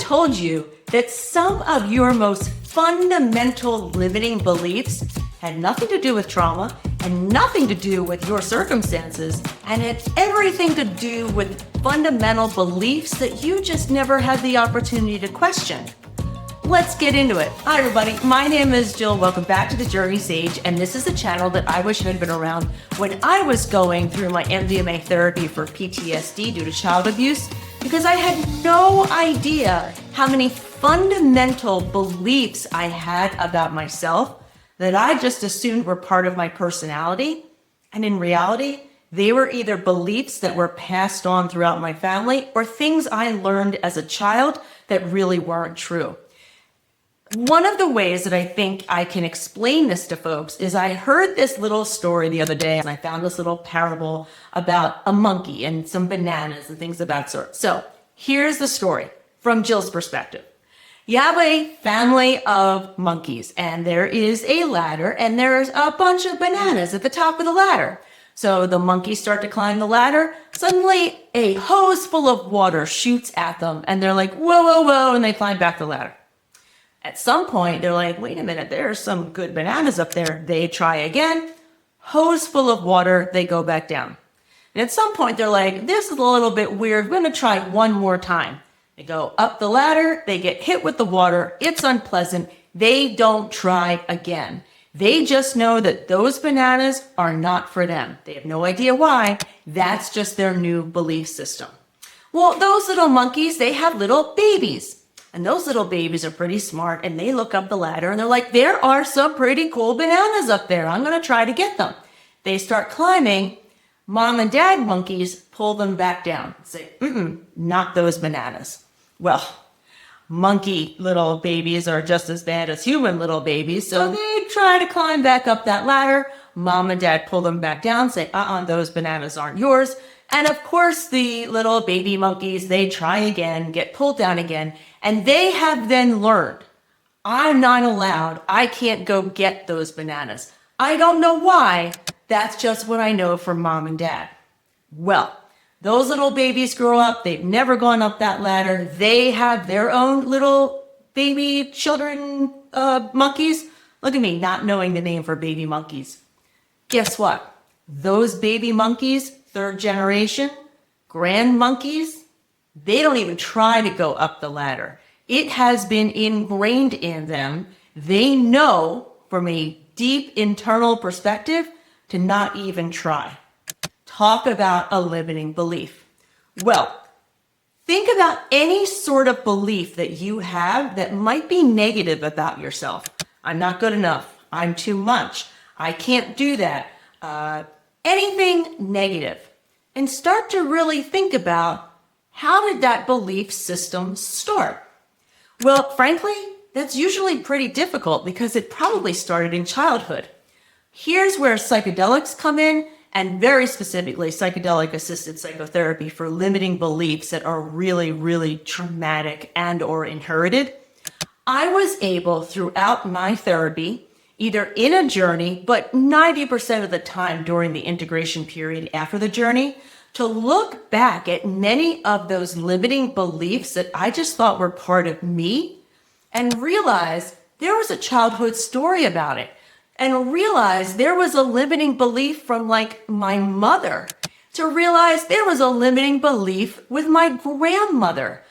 told you that some of your most fundamental limiting beliefs had nothing to do with trauma and nothing to do with your circumstances, and had everything to do with fundamental beliefs that you just never had the opportunity to question? Let's get into it. Hi everybody, my name is Jill. Welcome back to The Journey Sage, and this is a channel that I wish had been around when I was going through my MDMA therapy for PTSD due to child abuse, because I had no idea how many fundamental beliefs I had about myself that I just assumed were part of my personality. And in reality, they were either beliefs that were passed on throughout my family or things I learned as a child that really weren't true. One of the ways that I think I can explain this to folks is I heard this little story the other day, and I found this little parable about a monkey and some bananas and things of that sort. So here's the story from Jill's perspective. You have a family of monkeys, and there is a ladder, and there's a bunch of bananas at the top of the ladder. So the monkeys start to climb the ladder. Suddenly, a hose full of water shoots at them, and they're like, whoa, whoa, whoa, and they climb back the ladder. At some point, they're like, wait a minute, there's some good bananas up there. They try again, hose full of water, they go back down. And at some point, they're like, this is a little bit weird. We're going to try one more time. They go up the ladder, they get hit with the water. It's unpleasant. They don't try again. They just know that those bananas are not for them. They have no idea why. That's just their new belief system. Well, those little monkeys, they have little babies. And those little babies are pretty smart, and they look up the ladder and they're like, there are some pretty cool bananas up there. I'm going to try to get them. They start climbing. Mom and dad monkeys pull them back down and say, not those bananas. Well, monkey little babies are just as bad as human little babies. So they try to climb back up that ladder. Mom and dad pull them back down, say, those bananas aren't yours. And of course, the little baby monkeys, they try again, get pulled down again. And they have then learned, I'm not allowed. I can't go get those bananas. I don't know why. That's just what I know from mom and dad. Well, those little babies grow up. They've never gone up that ladder. They have their own little baby children, monkeys. Look at me, not knowing the name for baby monkeys. Guess what? Those baby monkeys, third generation, grand monkeys, they don't even try to go up the ladder. It has been ingrained in them. They know from a deep internal perspective to not even try. Talk about a limiting belief. Well, think about any sort of belief that you have that might be negative about yourself. I'm not good enough. I'm too much. I can't do that. Anything negative. And start to really think about, how did that belief system start? Well, frankly, that's usually pretty difficult because it probably started in childhood. Here's where psychedelics come in, and very specifically psychedelic-assisted psychotherapy for limiting beliefs that are really, really traumatic and or inherited. I was able throughout my therapy, either in a journey, but 90% of the time during the integration period after the journey, to look back at many of those limiting beliefs that I just thought were part of me and realize there was a childhood story about it, and realize there was a limiting belief from like my mother, to realize there was a limiting belief with my grandmother.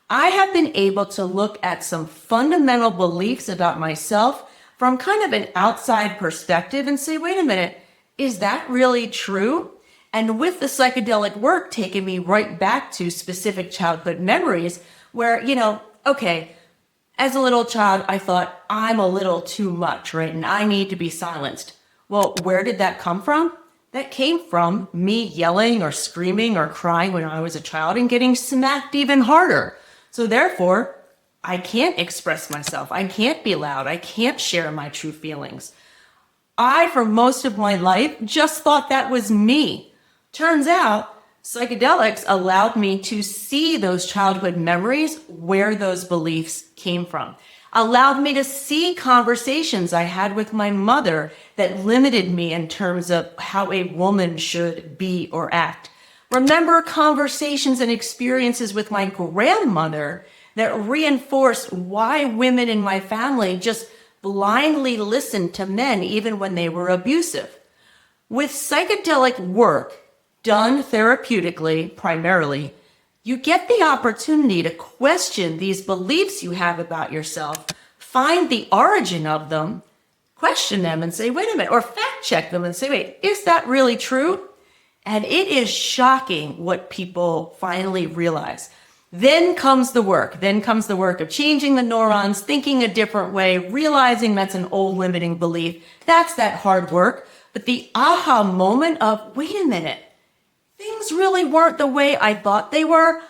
I have been able to look at some fundamental beliefs about myself from kind of an outside perspective and say, wait a minute, is that really true? And with the psychedelic work taking me right back to specific childhood memories where, okay, as a little child, I thought I'm a little too much, right? And I need to be silenced. Well, where did that come from? That came from me yelling or screaming or crying when I was a child and getting smacked even harder. So therefore, I can't express myself. I can't be loud. I can't share my true feelings. I, for most of my life, just thought that was me. Turns out, psychedelics allowed me to see those childhood memories, where those beliefs came from. Allowed me to see conversations I had with my mother that limited me in terms of how a woman should be or act. Remember conversations and experiences with my grandmother that reinforced why women in my family just blindly listened to men even when they were abusive. With psychedelic work done therapeutically, primarily, you get the opportunity to question these beliefs you have about yourself, find the origin of them, question them and say, wait a minute, or fact check them and say, wait, is that really true? And it is shocking what people finally realize. Then comes the work. Then comes the work of changing the neurons, thinking a different way, realizing that's an old limiting belief. That's that hard work. But the aha moment of, wait a minute, things really weren't the way I thought they were.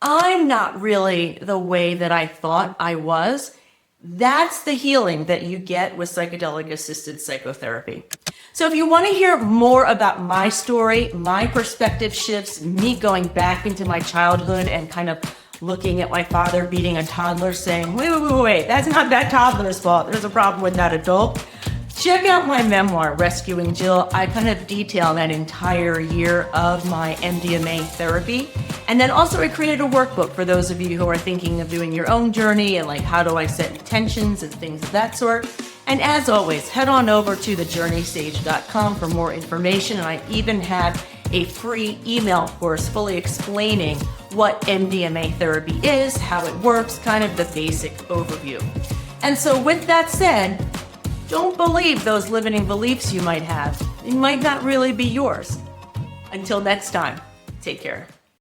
I'm not really the way that I thought I was. That's the healing that you get with psychedelic-assisted psychotherapy. So if you want to hear more about my story, my perspective shifts, me going back into my childhood and kind of looking at my father beating a toddler saying, wait, that's not that toddler's fault. There's a problem with that adult. Check out my memoir, Rescuing Jill. I kind of detail that entire year of my MDMA therapy. And then also I created a workbook for those of you who are thinking of doing your own journey and like, how do I set intentions and things of that sort. And as always, head on over to thejourneystage.com for more information. And I even have a free email course fully explaining what MDMA therapy is, how it works, kind of the basic overview. And so with that said, don't believe those limiting beliefs you might have. It might not really be yours. Until next time, take care.